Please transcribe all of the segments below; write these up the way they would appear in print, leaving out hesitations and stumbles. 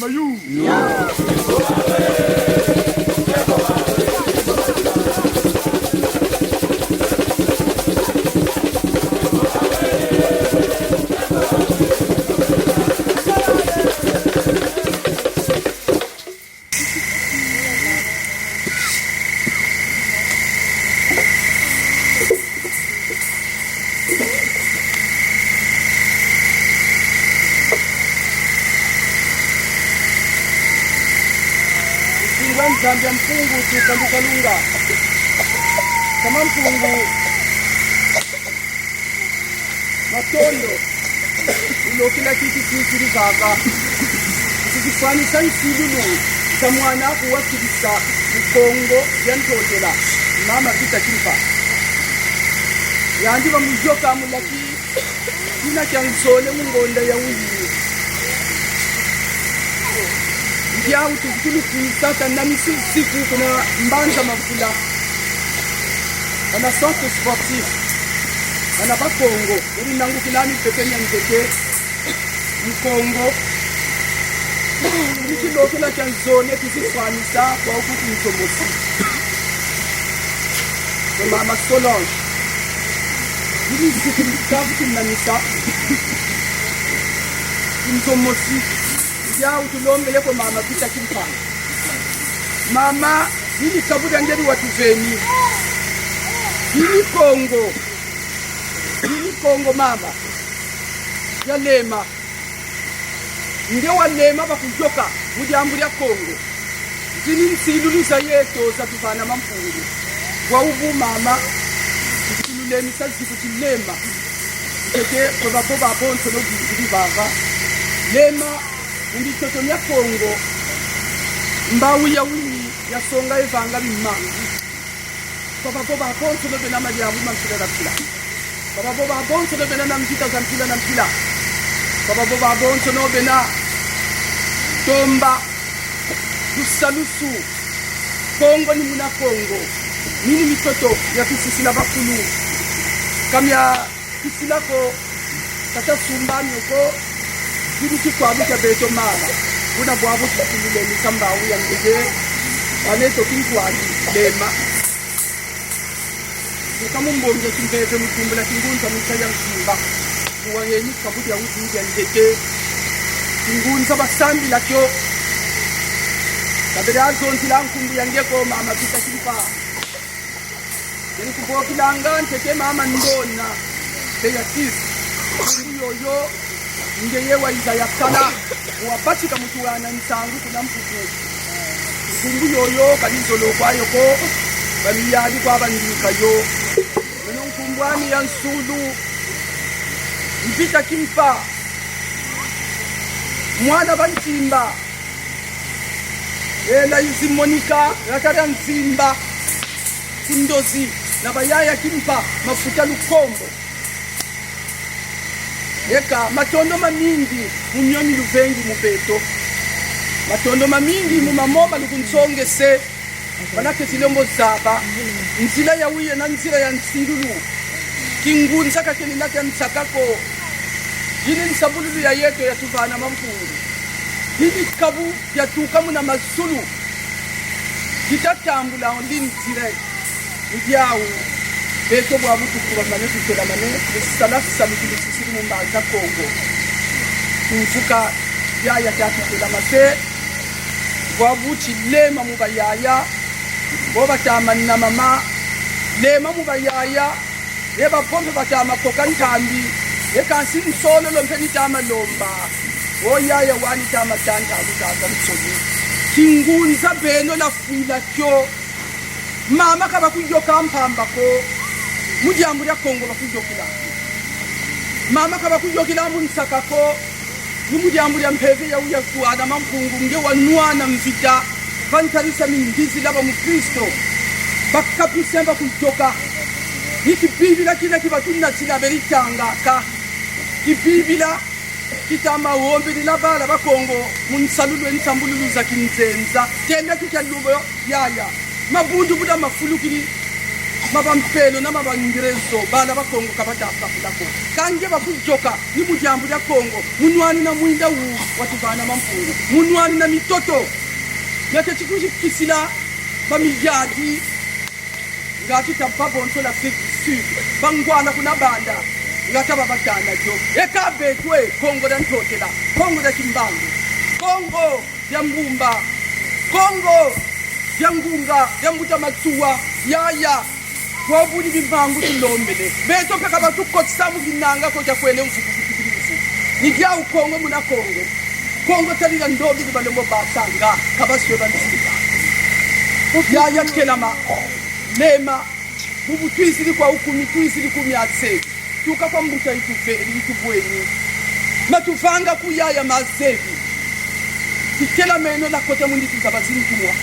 sema yu. Zambia mfungu tukambuka lunga kama mfungu matondo ilo kila kitu kikiri kaka tukifani sansilulu samwana kuwakibisa Kongo yantotela mama kita kimpa yandi bamujoka mulaki ina kyansole mungonda ya uyi ya utukulu kuisaka na siku kuna mbanza mafula ana centre sportif ana ba Kongo uri nangu kilani pekenya ndeke Kongo nikilo kila chanzone kisifanisa kwa ukuti mtomosi kwa mama Solange hili sikikavu kinanisa mtomosi ya utulombe yako mama pita kimpa mama hili kabuda ngeri watu veni hili Kongo mama ya lema ndio walema bakujoka mujambu ya Kongo zini nsiluluza yeto za tufana mampungu wa ubu mama tululemi sasi kutilema kete kwa baba bonso no bidi baba lema ndi totonya Kongo mbawu ya wini ya songa evanga bimangu baba bonso no bena majabu mamsira kapila baba bonso no bena namjita kampila nampila baba bonso no bena tomba kusalusu Kongo ni muna Kongo nini mitoto ya kisisila bakulu kamya kisilako kata sumbani uko kiri kikwabu cha beto mama kuna bwabu tukilile ni samba uya ngege aneto kinkwani lema kama mbonge kimbeze mkumbula kingunza mutaya msimba kuwanyenyi kabuti ya uji ya ngege kingunza basambi lakyo kabere azo ntila nkumbu ya ngeko mama pita kimpa yani kubokilanga nteke mama ndona beya kisi yoyo ngeye waiza yakala wapatika mutuwana nsangu kuna mfuku kumbu yoyo kalizolo kwayo ko baliyadi kwa bandika yo neno kumbwani ya nsulu mpita kimpa mwana bantimba na yuzi Monica rakara nzimba sindozi na bayaya kimpa mafuta lukombo eka matondo mamingi munyoni luvengi mubeto matondo mamingi mumamoma lukunsonge se manake zilombo zaba nzila ya wiye na nzila ya nsindulu kingunza kakeni nake ya nsakako yini nsabululu ya yeto ya tuvana mampungu yini kabu ya tukamu na mazulu kitatambula ondi nzira ndiyawu beto bwabu tukura mane tutela mane salasa mikili sisiri mumbaza Kongo mfuka yaya tatutela mase bwabu chilema mubayaya boba tamanna mama lema mubayaya eba pombe batama kokantambi ekansi nsolo lompeni tama lomba oyaya wani tama tanta utaza mtsoni kingunza beno la fuila kyo mama kaba kujoka mpamba ko mujambu ya Kongo bakujokila mama kaba kujokila munsaka ko ni mujambu ya mpeve ya uya kuana mampungu nge wanwana mvita bantarisa mingizi laba mukristo bakapisemba kujoka hiki biblia kila kibatunna sina beritanga ka kibiblia kitama wombe ni labala bakongo munsalulu ensambululu za kinzenza tena kikalubo yaya mabundu buda mafulukiri mabampelo na mabangrezo bana bakongo kabatafa kulako kange bakujoka ni mujambu ya Kongo munwani na mwinda wu watu bana mampungu munwani na mitoto yake chikuji kisila bamijadi ngati tababonto la sud bangwana kuna banda ngata babatana jo ekabe twe Kongo dan totela Kongo da kimbangu Kongo ya mbumba Kongo ya ngunga ya mbuta matsuwa yaya wabuli bimbangu tulombele beto peka batu kotsamu binanga koja kwele mfukukukukuku nijia ukongo muna Kongo Kongo talila ndobi di balembo basanga kabasyo banzika yaya kelama lema bubu tuisili kwa ukumi tuisili kumi atse tuka kwa mbuta itubweni matufanga kuyaya mazevi tikela meno na kote munditi zabazini kumwa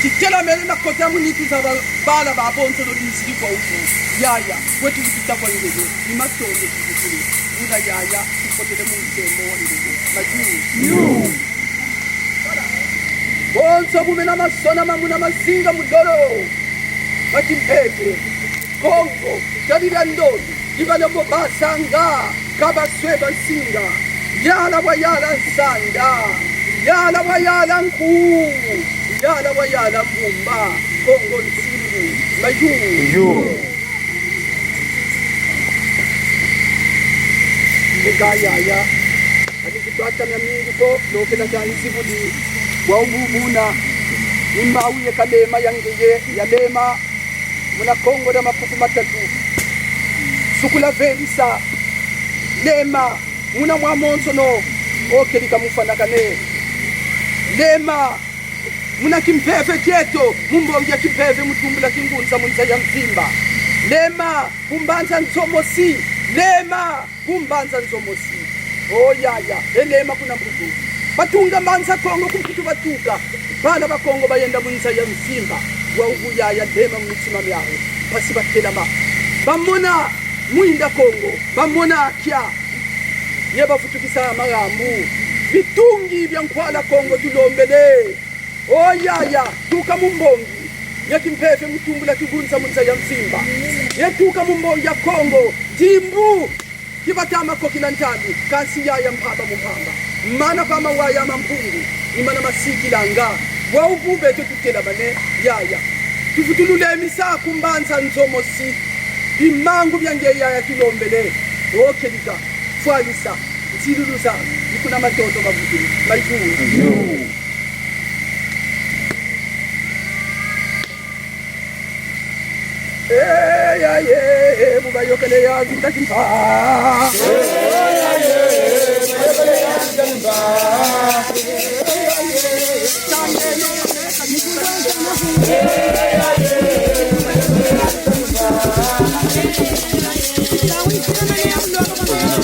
tikela meno na kote munditi zabala babonto no disili kwa uku yaya wetu ukita kwa ngege ni matonde kikukuli una yaya tukotele mundemo wa ngege majuu bonso bumena masona mamuna mazinga mudoro Matimpepe, Kongo, Tadirandoni, Ibalombo Basanga, Kabasweba Singa, Yala Wayala Sanda, Yala Wayala Nku, Yala Wayala Mumba, Kongo Nsimu, Mayu. Yaya, alikituacha na mingi ko, loke na janisibu di, waumumuna, imbawi ya kalema yangeye, ya lema, muna Kongo da mapuku matatu sukula velisa lema muna mwamonso no okelika mufanakane lema muna kimpeve jeto mumbongia kimpeve mutumbula kingunza munza ya mvimba lema kumbanza nzomosi lema kumbanza nzomosi yaya elema kuna mbudu batunga manza Kongo kumpitu batuka bana ba Kongo bayenda munza ya mvimba waubuyaya lema mutima myawe pasi batelama bamona mwinda Kongo bamona kya yeba futukisa magambu bitungi bya nkwala Kongo tulombele yaya tuka mumbongi yakimpefe mutumbula tugunza munza ya msimba yetuka mumbongi ya Kongo jimbu kibatama kokila ntabi kasi yaya mpaba mumpamba mana kama waya mampungu imana masiki langa waubube tutela bane yaya tufutulule misa kumbanza nzomosi bimangu byange yaya tulombele okelika fwalisa ntiluluza ikuna matoto bavudu bayiku ya ye bubayokele ya vitakimpa ya ye bubayokele ya vitakimpa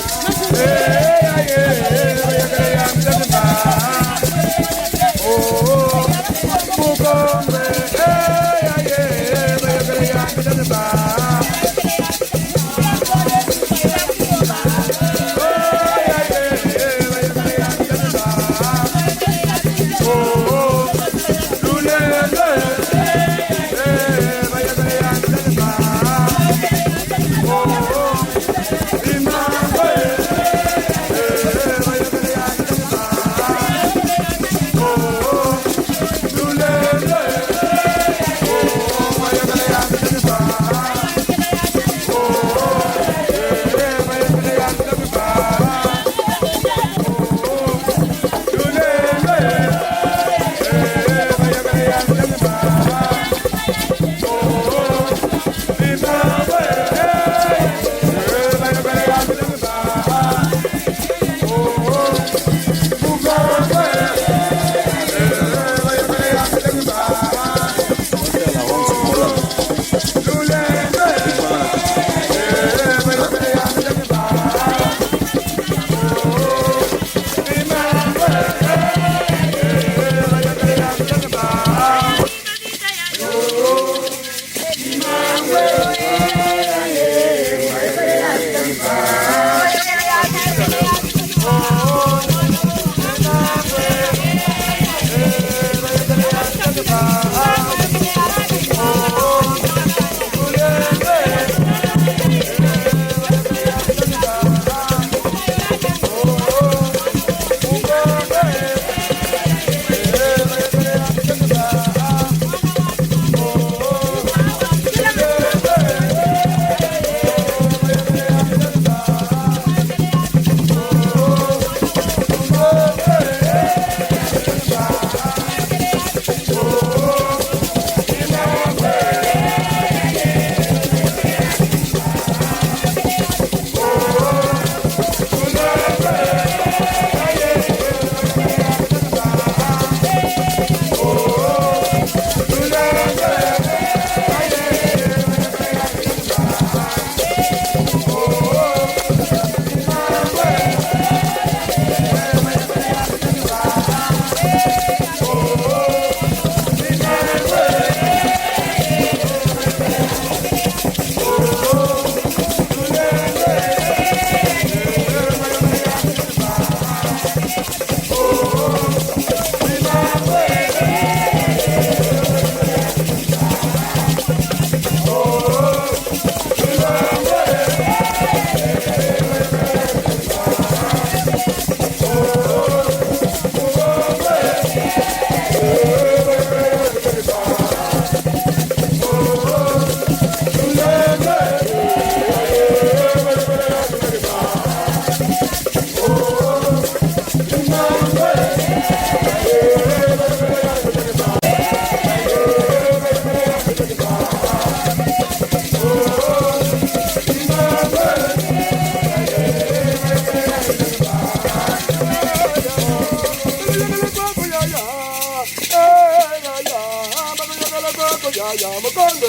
buyaya mukongo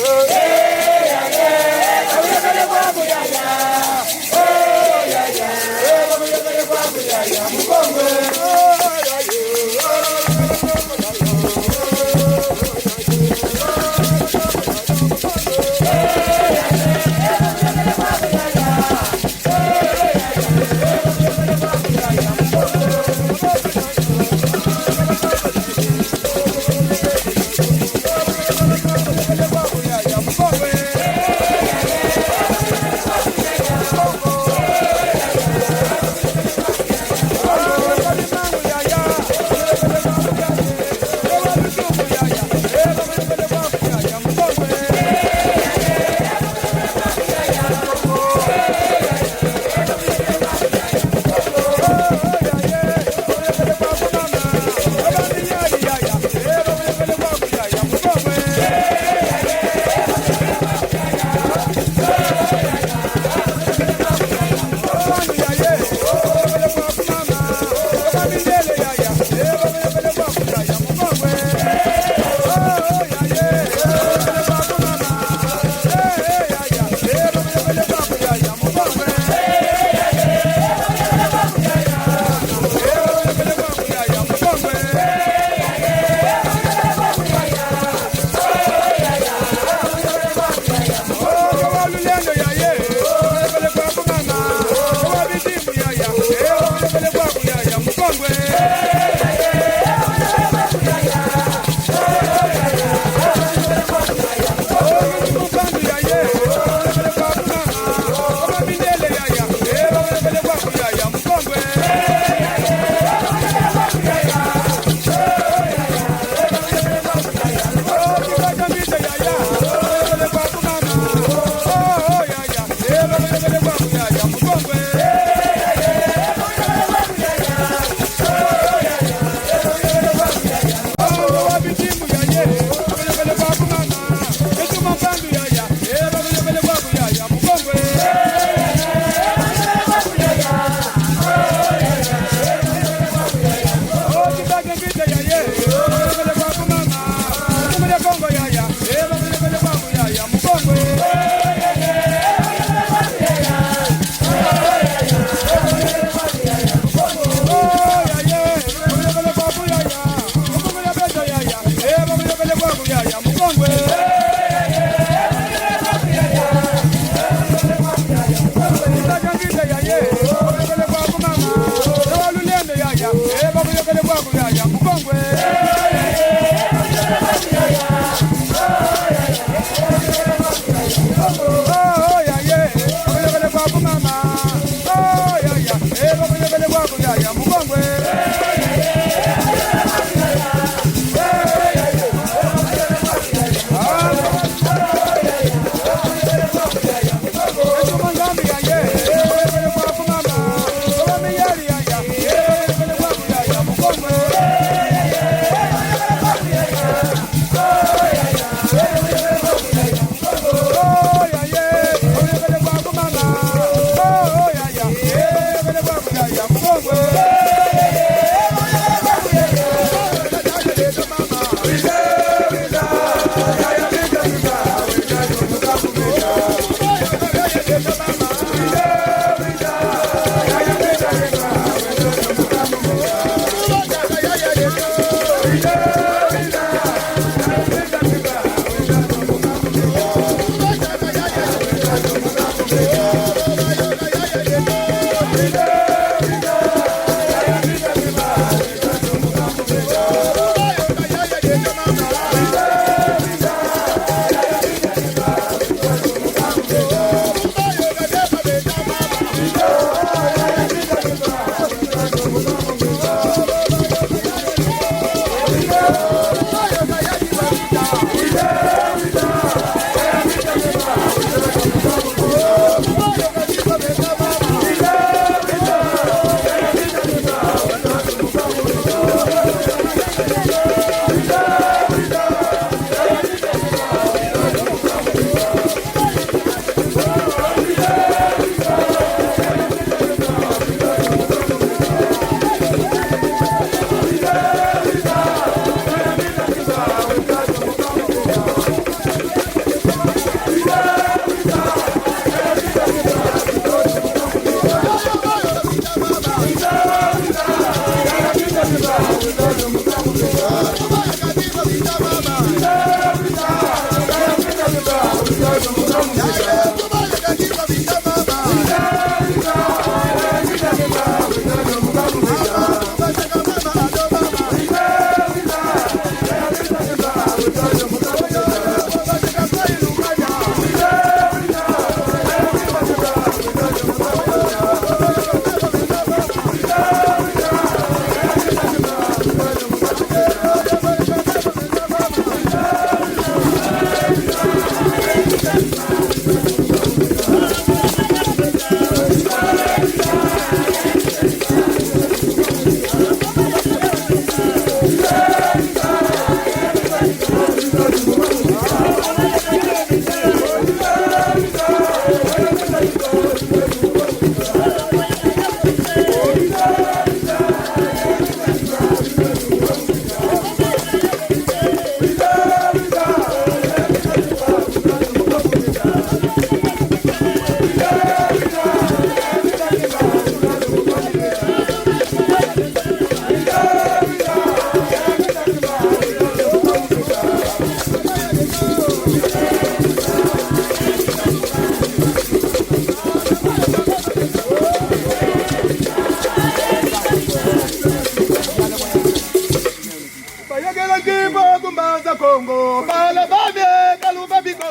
za Kongo bala babe kaluba bigo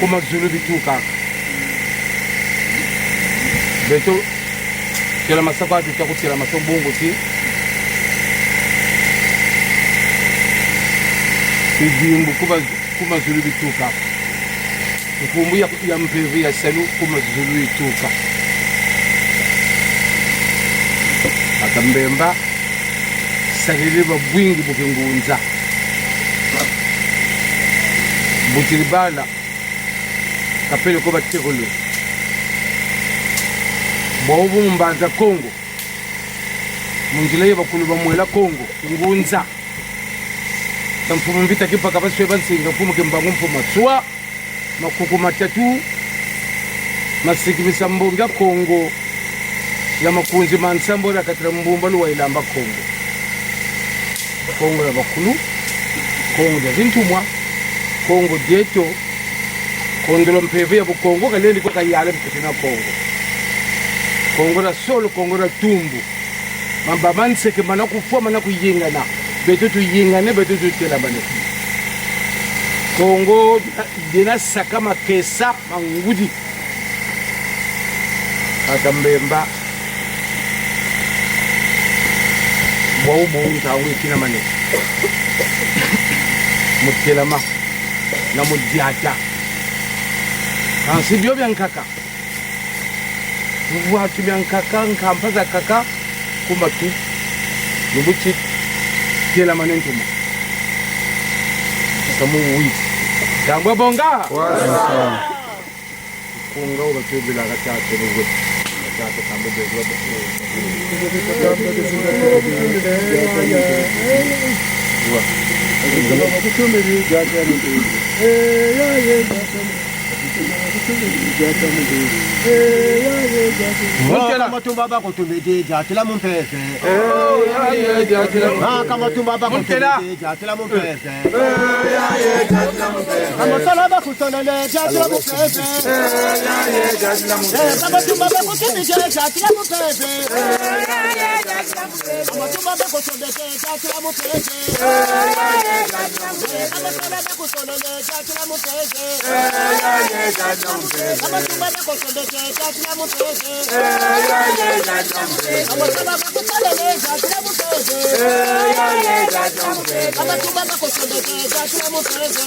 kuma zulu bituka beto kila masaka tutakutira masombungu ti idimbu kuma zulu bituka ukumbu ya mpevi ya salu kuma zulu bituka akambemba saliliba bwingi bukingunza butilibala kapele ko batekolo bobu mbanza Kongo munjile bakulu bamwela Kongo ngunza tamfumu mbita kipaka baswe bansinga mfumu kembangu mfumu swa makuku matatu masikimisa mbunga Kongo ya makunzi mansambo ya katira mbumba luwa ilamba Kongo ya bakulu Kongo ya zintumwa Kongo dieto kondolo mpeve ya Kongo kalendi kwa kayale mkutina Kongo la solo Kongo la tumbu mamba manseke mana kufua mana kuyingana beto tuyingane beto tutela bane Kongo dina sakama kesa mangudi akambemba bobo ntawe kina mane mutelama na mudiata kansi bio byankaka watu byankaka nkampaza kaka kumba tu nubuchi tela manentuma samu wi dangwa bonga wasa kunga ubatubila gatatu nugo gatatu kambe bezo Kamatumba bako tumede jatila mumpese. Kamatumba bako tumede jatila mumpese. Kamatala bako tonele jatila mumpese. Kamatumba bako tumede jatila mumpese. Kamatumba bako tumede jatila mumpese. Kamatala bako tonele jatila mumpese. Kamatumba bako tumede jatila mumpese.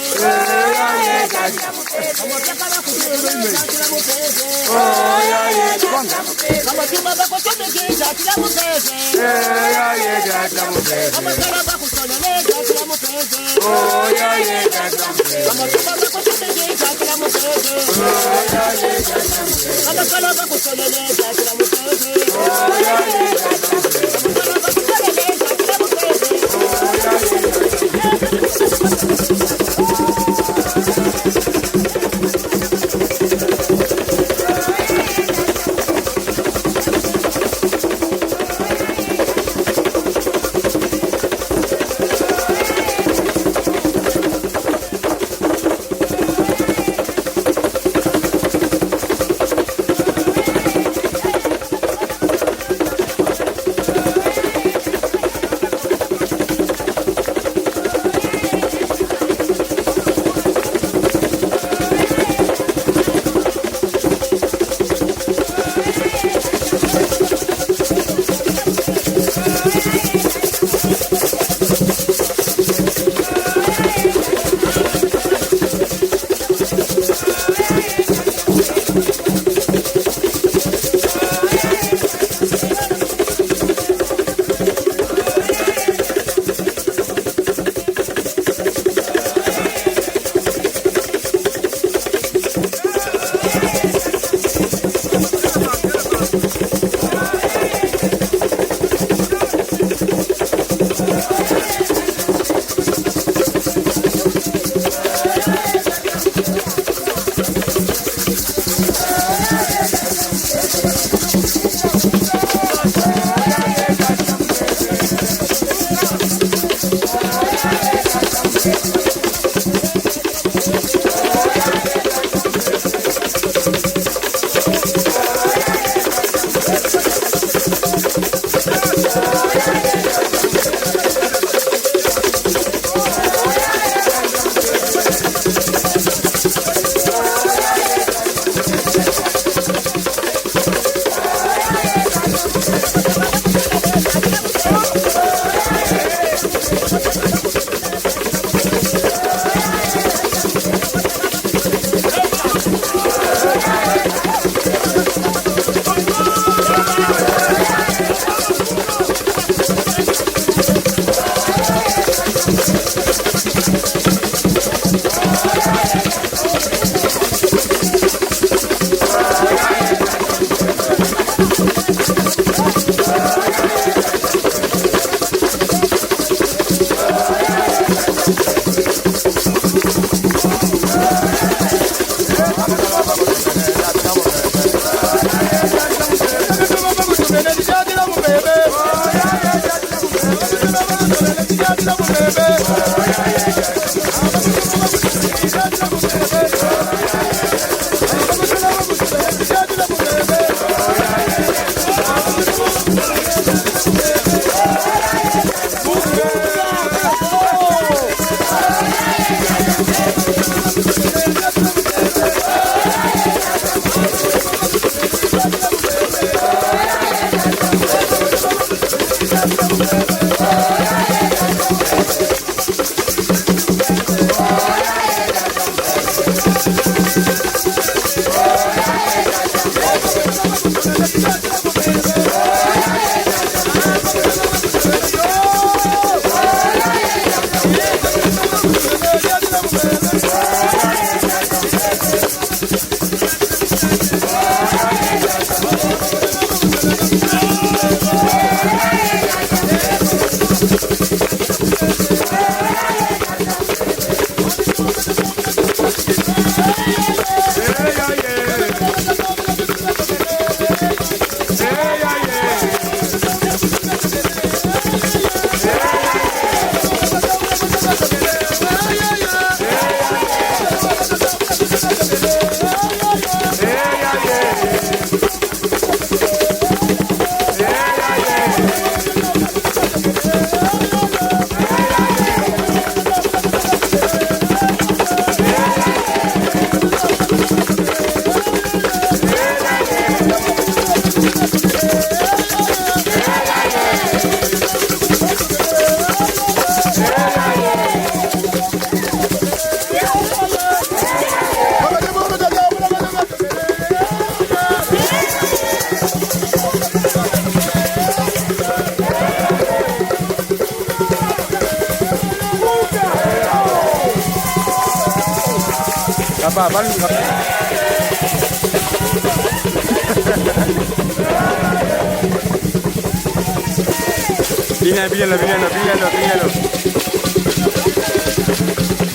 Píllalo.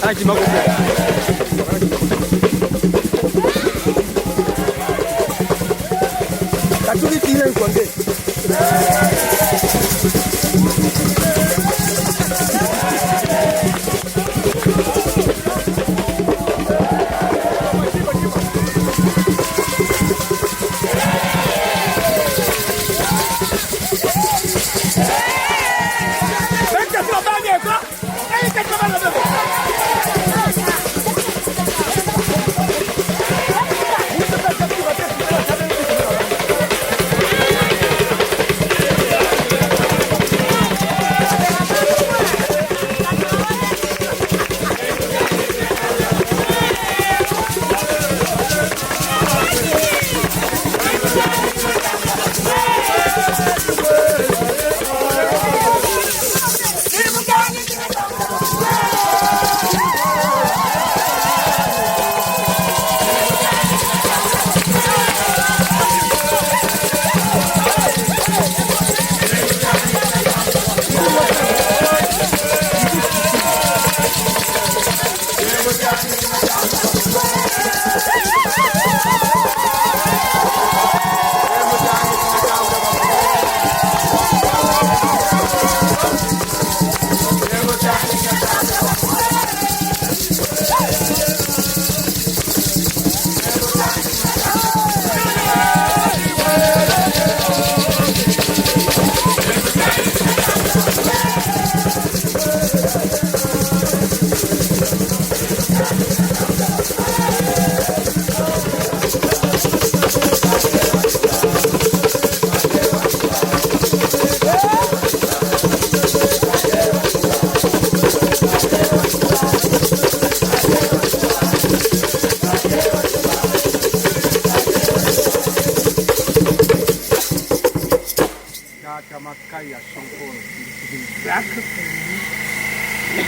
Aquí, vamos. Katuli tira nkonde.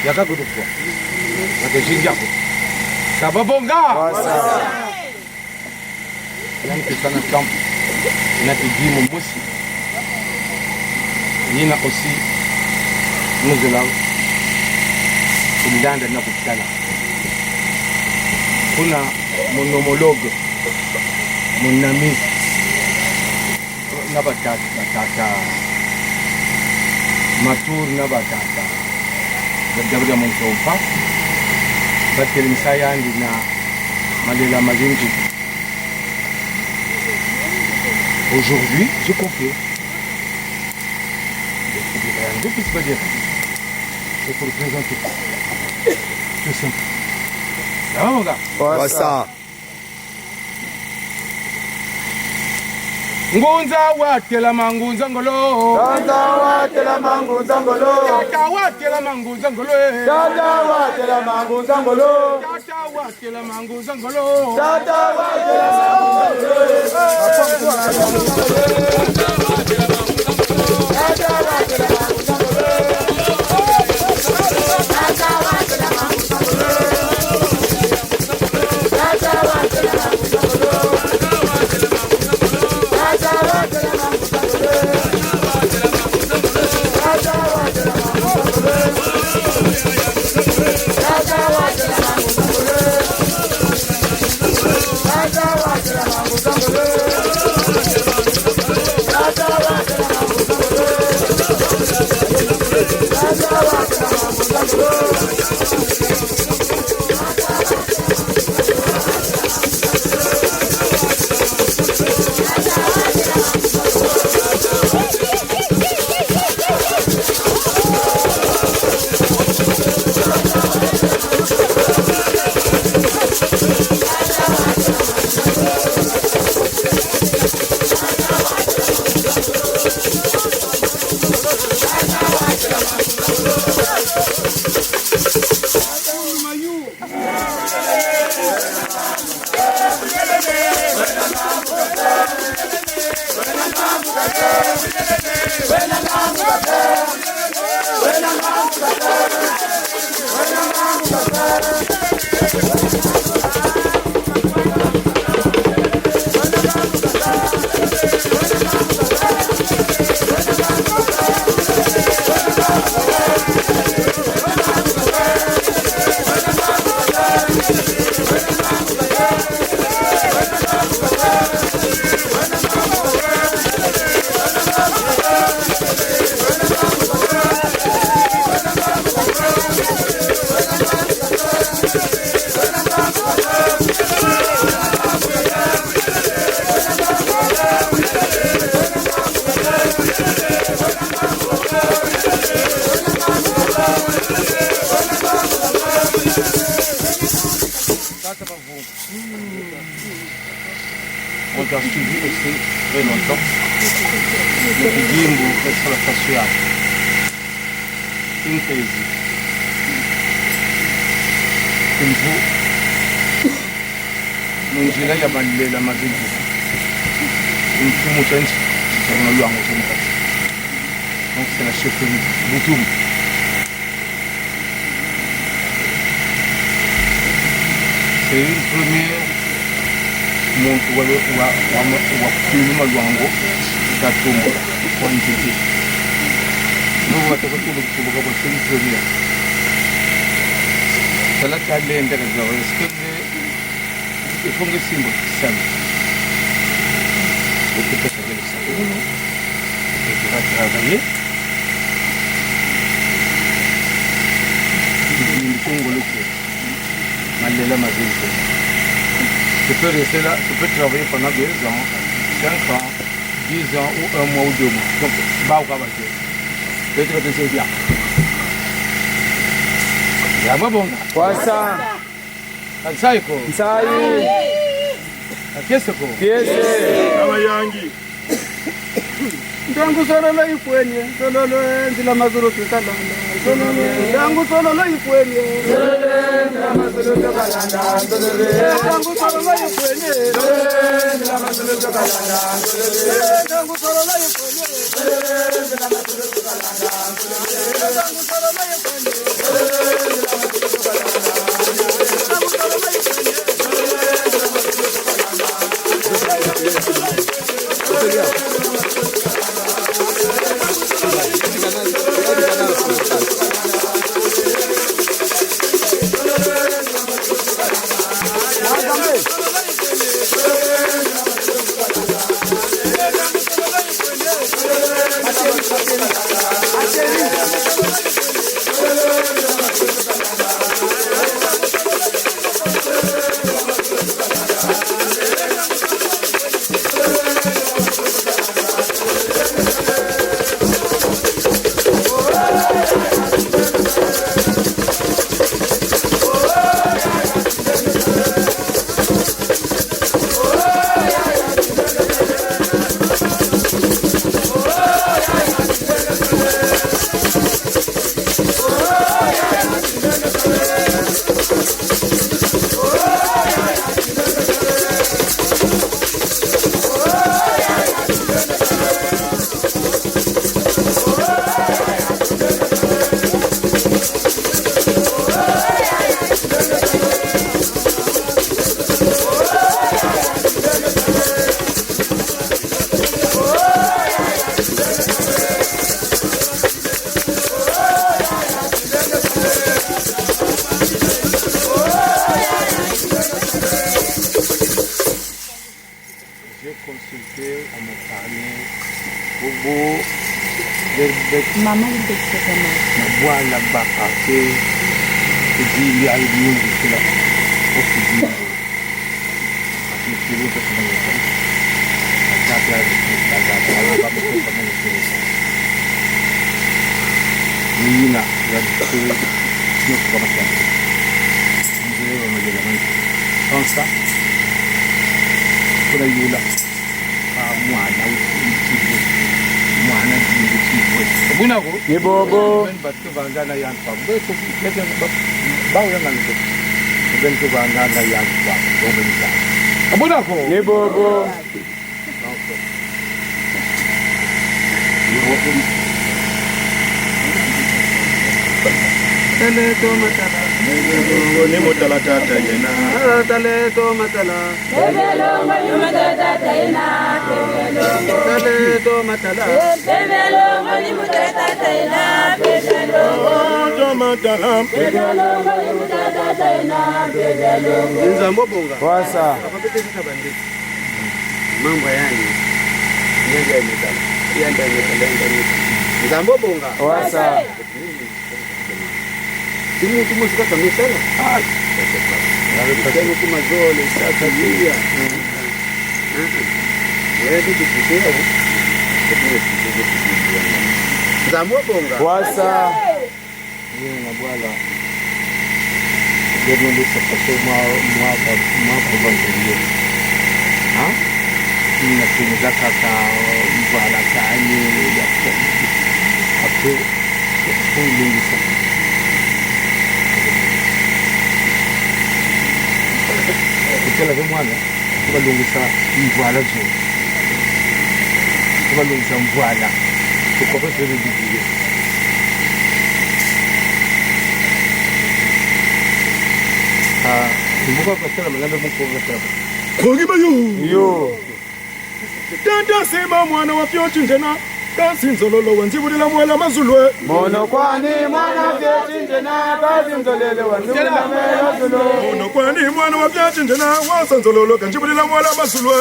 yakagudukwa akeshinjako sababonga yani kesana camp na kidimu musi yina aussi nous allons kulanda na kukutana. Kuna mon homologue mon ami na batata matur na batata bagabya mon sofa batel misayandi na malela mazingi. Aujourd'hui, j'ai compris. Je ne peux pas dire. Il faut le présenter. C'est simple. Ça va mon gars? Ouais, ça. Ngunza watela mangunza ngolo. Tata watela mangunza ngolo. Tata watela mangunza ngolo. Tata watela mangunza ngolo. Tata watela mangunza ngolo. Tata watela mangunza ngolo. On t'a suivi aussi très longtemps. Le Kigimbu, c'est la station. Une thèse. Il faut. Nous disons qu'il y a des la magie. Une fumée, c'est un lieu en automatique. Donc c'est la chefferie. Boutoum. C'est une première. Muntu wa kulima lwango tatumbo kwa njiti nubu watakutubu kubuka kwa sentria salata lenda kazawa skende ifunge simbo sana ukipata kile sabuni ukipata ni Congo luko malela mazinko. Tu peux rester là, tu peux travailler pendant 2 ans, 5 ans, 10 ans ou 1 mois ou 2 mois. Donc, bah, on va passer. Peut-être que c'est bien. C'est moi bon. Quoi ça? Ça y est quoi? Ça y est. Qu'est-ce que Qu'est-ce? Amayangi. Ndangu sololo ikwenye, sololo ndila mazuru tukalanda. Ndangu sololo ikwenye, ndila mazuru tukalanda. Ndangu sololo ikwenye, ndila mazuru tukalanda. Ndangu sololo ikwenye, ndila mazuru tukalanda. Ndangu sololo ikwenye, ndila mazuru tukalanda. Ndangu sololo ikwenye, ndila mazuru tukalanda. Maman de Bwana bakate kujili alimungu kila okujili akikiruka kwa ataka ya baba kwa mwenye nina ya sio kwa mashamba ndio wamejela mimi sasa kuna yula mwana ukivu mwana ukivu buna ko Ni bobo. ben battu bangana yan pa be ko kete ba ya nan ko ben ko bangana yan pa ko ben ta buna ko Ni bobo. Tale to matala. Ni motala tata yena. Tale to matala. Bebelo ngoli mutata ina. Tale to matala. Bebelo ngoli mutata ina. Bebelo. To matala. Bebelo ngoli mutata ina. Bebelo. Nzambo bonga. Wasa. Akapete sasa bandi. Mambo yani. Nyenga imetala. Yanda imetala. Nzambo bonga. Wasa. Timu sika kamisa. Ah. Ndio kuma zole sasa pia. Wewe tukifikia hapo. Nzambo bonga. Wasa. yeye na bwana ndio ndio sasa mwaka bangilie ha na kinga kaka mbala kanye ya hapo kulingisha kila mwana kubalungisa mbala zo kubalungisa mbala kukopa sele bibiye mbuka kwa sala malambe mukova sala Kogi bayo. yo Dada sema mwana wa fyochi njena. Kasi nzololo wanzibulila mwela mazulwe. mono kwani mwana vyechi njena kazi mzolele wanzibula mwela zulo Ono kwani mwana wa fyochi njena. Wasa nzololo kanjibulila mwela mazulwe.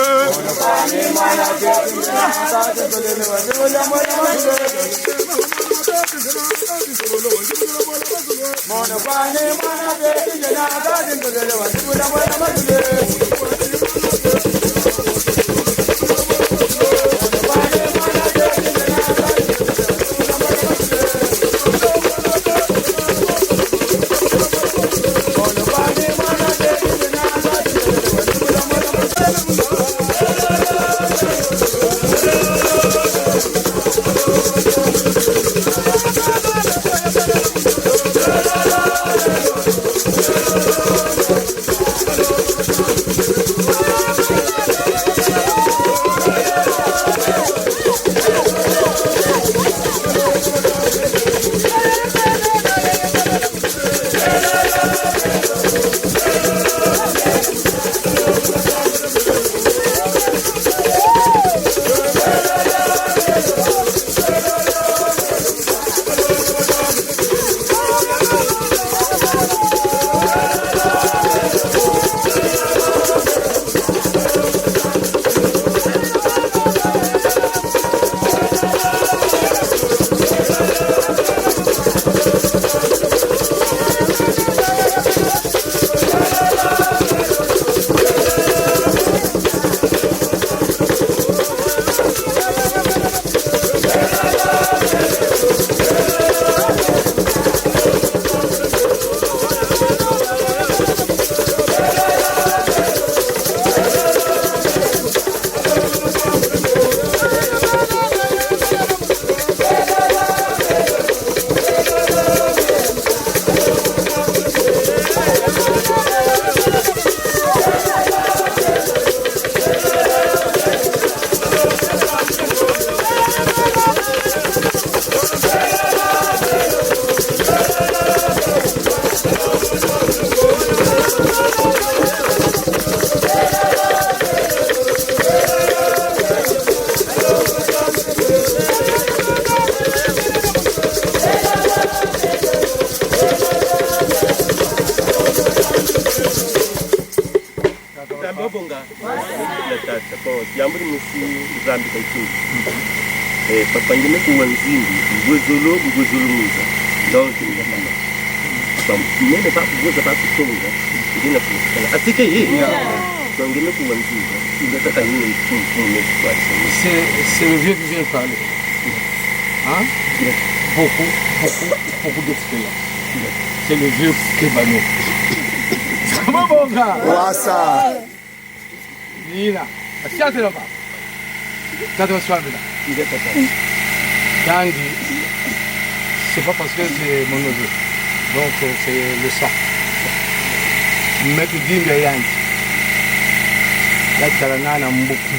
mono kwani mwana vyechi njena kazi mzolele wanzibula mwela mazule misi zambi kaikini. Papa ingene kuwa nzindi, ngwezolo miza. Donc ni kama. Papa mene pa kuweza pa kutonga. Ingine kusikana. Atike hii. Donc ingene kuwa nzindi. Ingataka nini mfumo kwa sasa. C'est le vieux qui vient parler. Hein? Beaucoup d'expérience. C'est le vieux Kébano. Comment mon gars? Wasa. Nina. Asiate là-bas. Quand tu vas soir là. Tangi. C'est pas parce que c'est mon neveu. Donc c'est le sang. Mais tu dis bien yangi. Là tu as nana mbuku.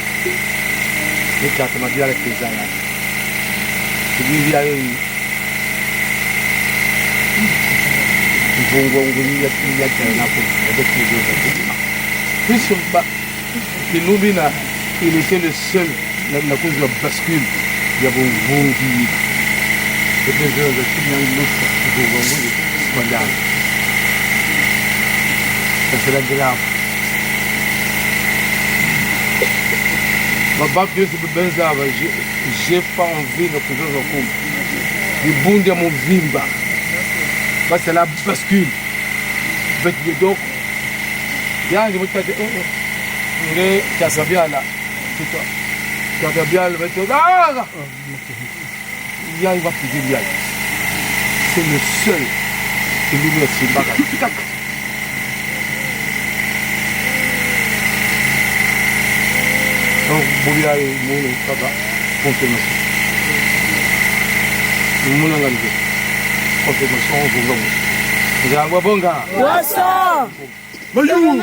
Et tu as te mabia avec tes amis. Tu dis bien Vungo ngulia kia tena hapo ndio kidogo. Kilubina il était le seul na cause de la bascule ya Vungi. C'était le Kinyangusa Vungo nguli c'est la grave. Baba Dieu se benza j'ai pas envie de couper le coup. Du bon de mon vimba. C'est la bascule. Donc, il y a un peu de Cassabiala. Cassabiala va te dire. Il y a un peu de c'est le seul qui nous laisse se battre. Donc, Boulia et Mouno, Kaka, confirmation. Mouno Ngange. Confirmation, vous Zangwa bonga. Wasa. Mayu.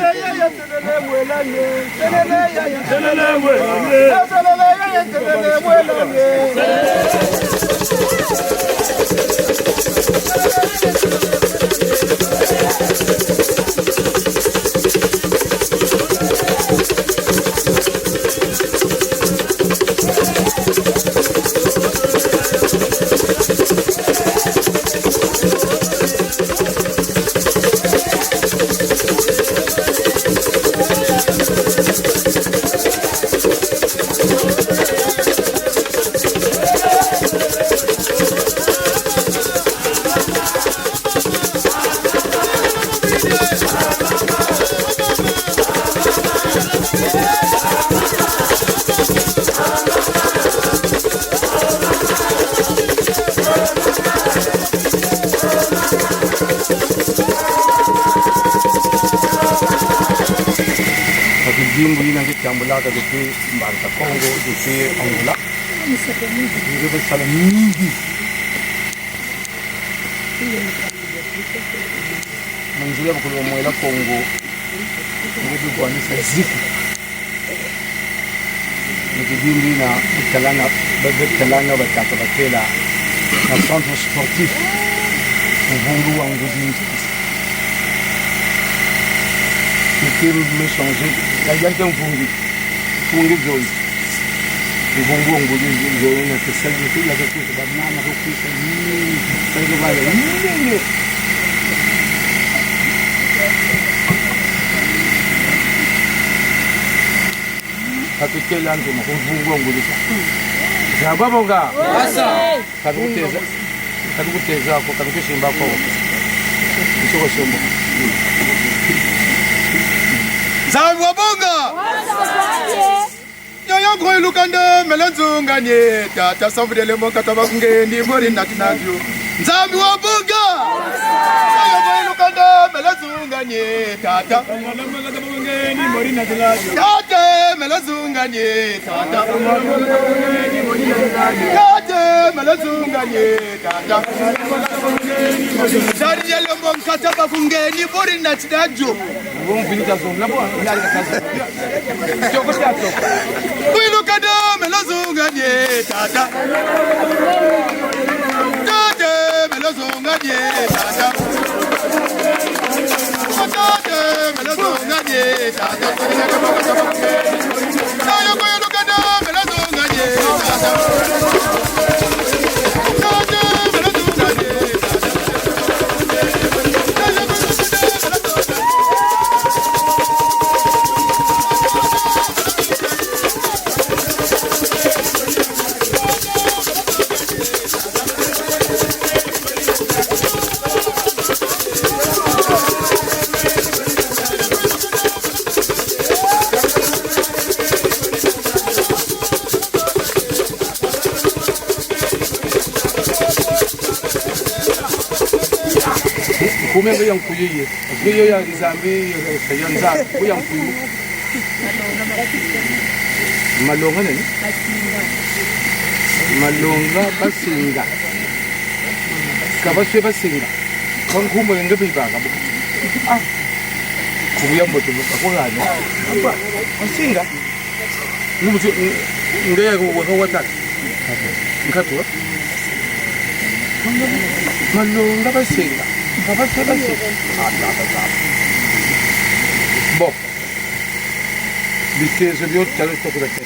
Tambulaka depuis Mbanta Congo, depuis Angola. Il y avait ça le midi. Manjula bakulu bamwela Congo. Ngebe kwanisa ziku. Ngibindi na talana bataka batela na centre sportif. Ubungu wangu dingi. Qui me changer. Il y a un fungi. Fungi zone. Il fungi on goûte zone. C'est ça que tu as fait. C'est pas mal. Mais c'est ça. C'est pas mal. Quand tu es là, tu me fungi on goûte ça. C'est un bon gars. Quand tu es là, quand tu es là, tu es là. Zangwa bonga. Nyoyo ngwe lukanda melazunga nye tata samvudele mokata bakungeni mori natinavyo. Nzambi wa bonga. Nyoyo ngwe lukanda melazunga nye tata. Tata melazunga nye tata. Tata melazunga nye tata. Zari yelo mokata bakungeni mori natinavyo. Vamos vir da zona, boa, olha a casa. Eu vou ter Fui no cadê, melazunga nye tata. Tata, melazunga nye tata. Tata, melazunga nye tata. Tayo koyo no cadê, melazunga nye tata. Kume yang kuyiye. Kuyiye yang zambi yang zambi kuyang kuyi. Malonga ni? Malonga basinga. Kabaswe basinga. Kung kumo yang gabi ba kabu? Ah. Kuya mo tumo ako nga no. Apa? Basinga. Ngumu ngaya ko watak. Ngatu. Malonga basinga. Kabaswe basinga. Bon. Bitezo byo talo tokura tete.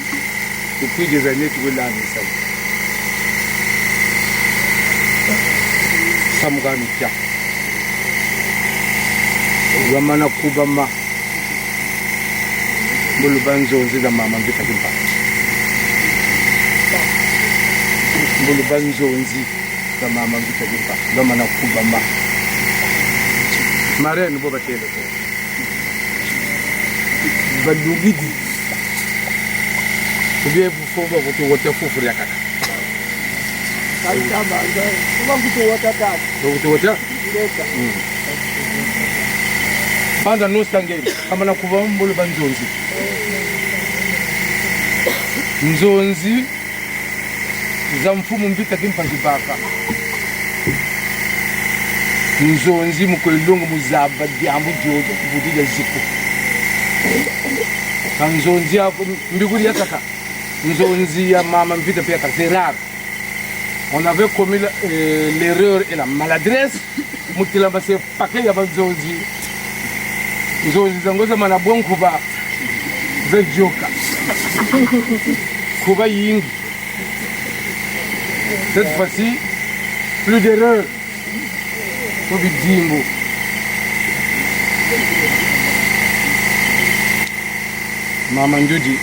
Depuis des années tu veux là ça. Samugani kya. Wamana kubama. Bulubanzo nzida mama mbita kimpa. Bulubanzo nzida mama mbita kimpa. Wamana kubama. Mare ni boba tele. Balugidi. Kubiye fufuba kutu wote fufu ya kaka. Kama ndio kutu watata. Kutu wote? Banda no stangeli kama na kuva mbulu banzonzi. Nzonzi za mfumu mbita kimpa kibaka. Nzonzi mukwelongo muzaba diambu jojo kubudile ziku. Nzonzi ya mbiguri ya kaka. Nzonzi ya mama mbita pia c'est rare. On avait commis l'erreur et la maladresse. Mutila base paquet ya banzonzi. Nzonzi zangoza mana bon kuba vejoka. Kuba yingi. Cette fois-ci, plus d'erreur. Kubi dimbo. Mama Njudi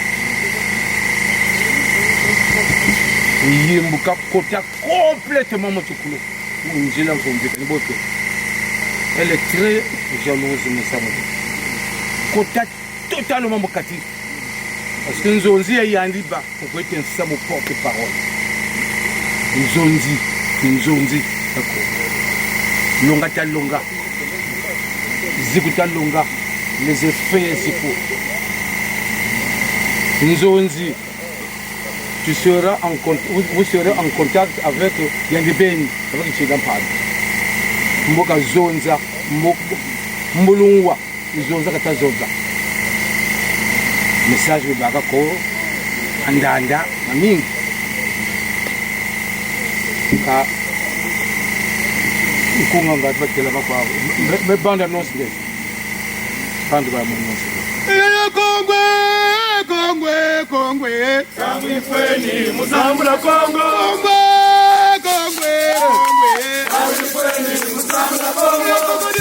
yimbuka kota complètement motukulu njila mfumvita ni bote. Elle est très jalouse mais ça kota totalement mokati parce que nzonzi yandiba pour être ça mon porte-parole. Nzonzi d'accord longa ta longa zikuta longa les effets ziko Nzonzi, vous serez en contact avec Yangibeni, avec Chigampad. Mboka Zonza, Mbulungwa, Zonza Katazonza. Message de Bagako, Andanda, Maming. Ka Kunga Gatela Baka, mais bande annonce. Bande annonce. Kongwe Samwi fweni Musambula Kongo Kongwe Samwi fweni Musambula Kongo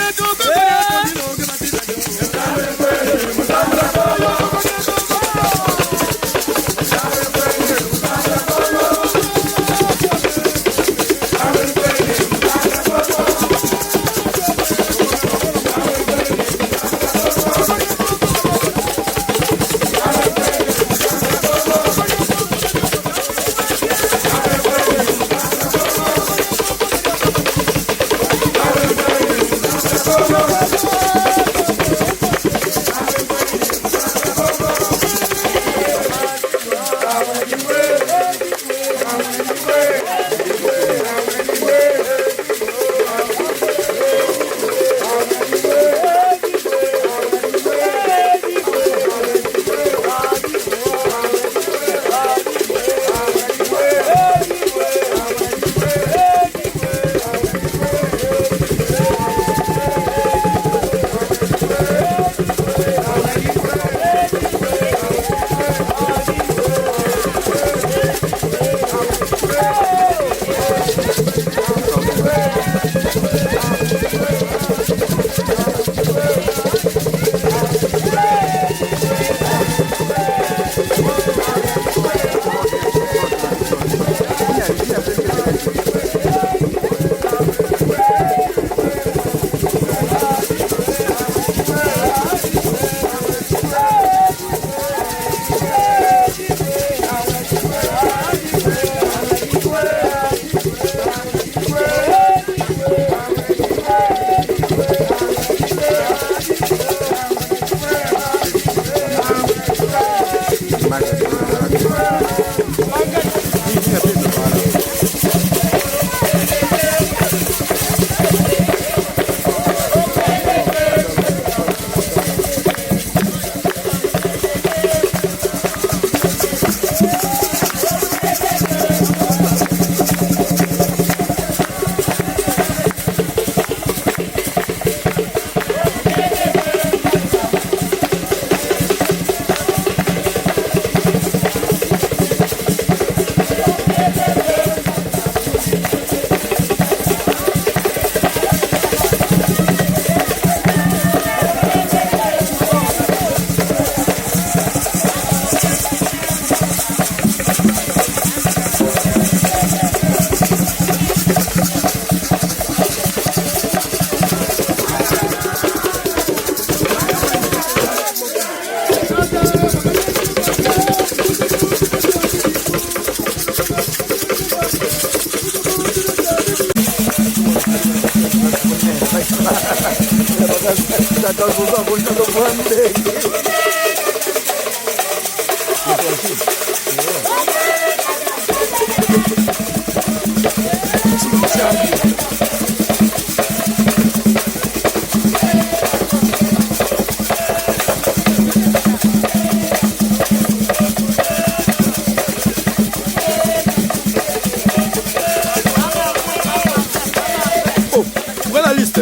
Voilà la liste.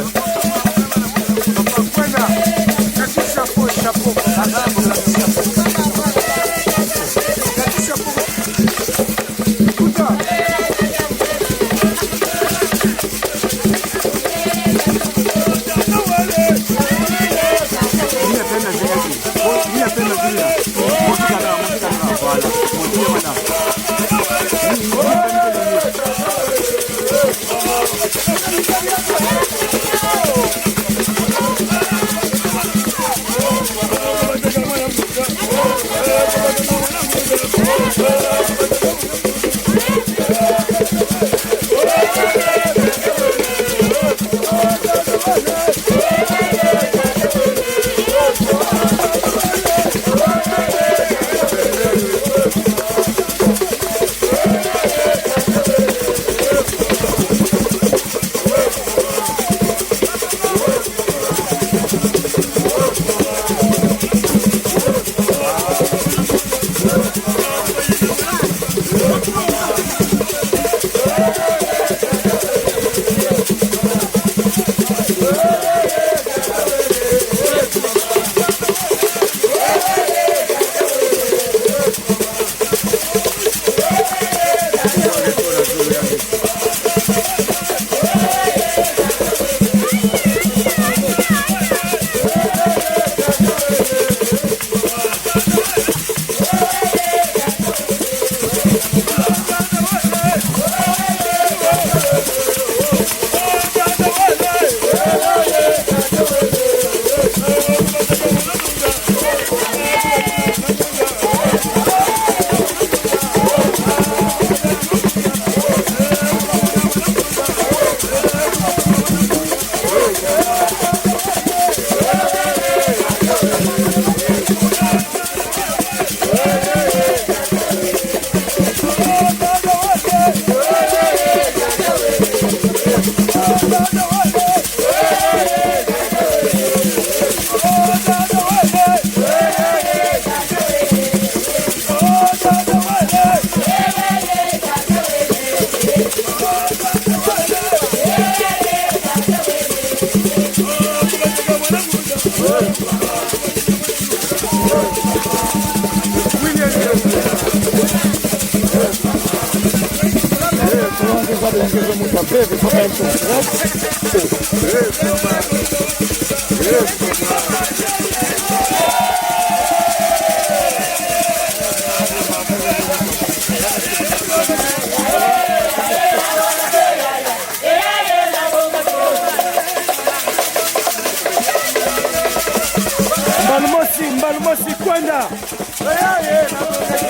Mbalmosi kwenda.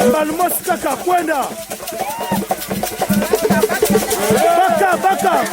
Mbalmosi kaka kwenda. Baka.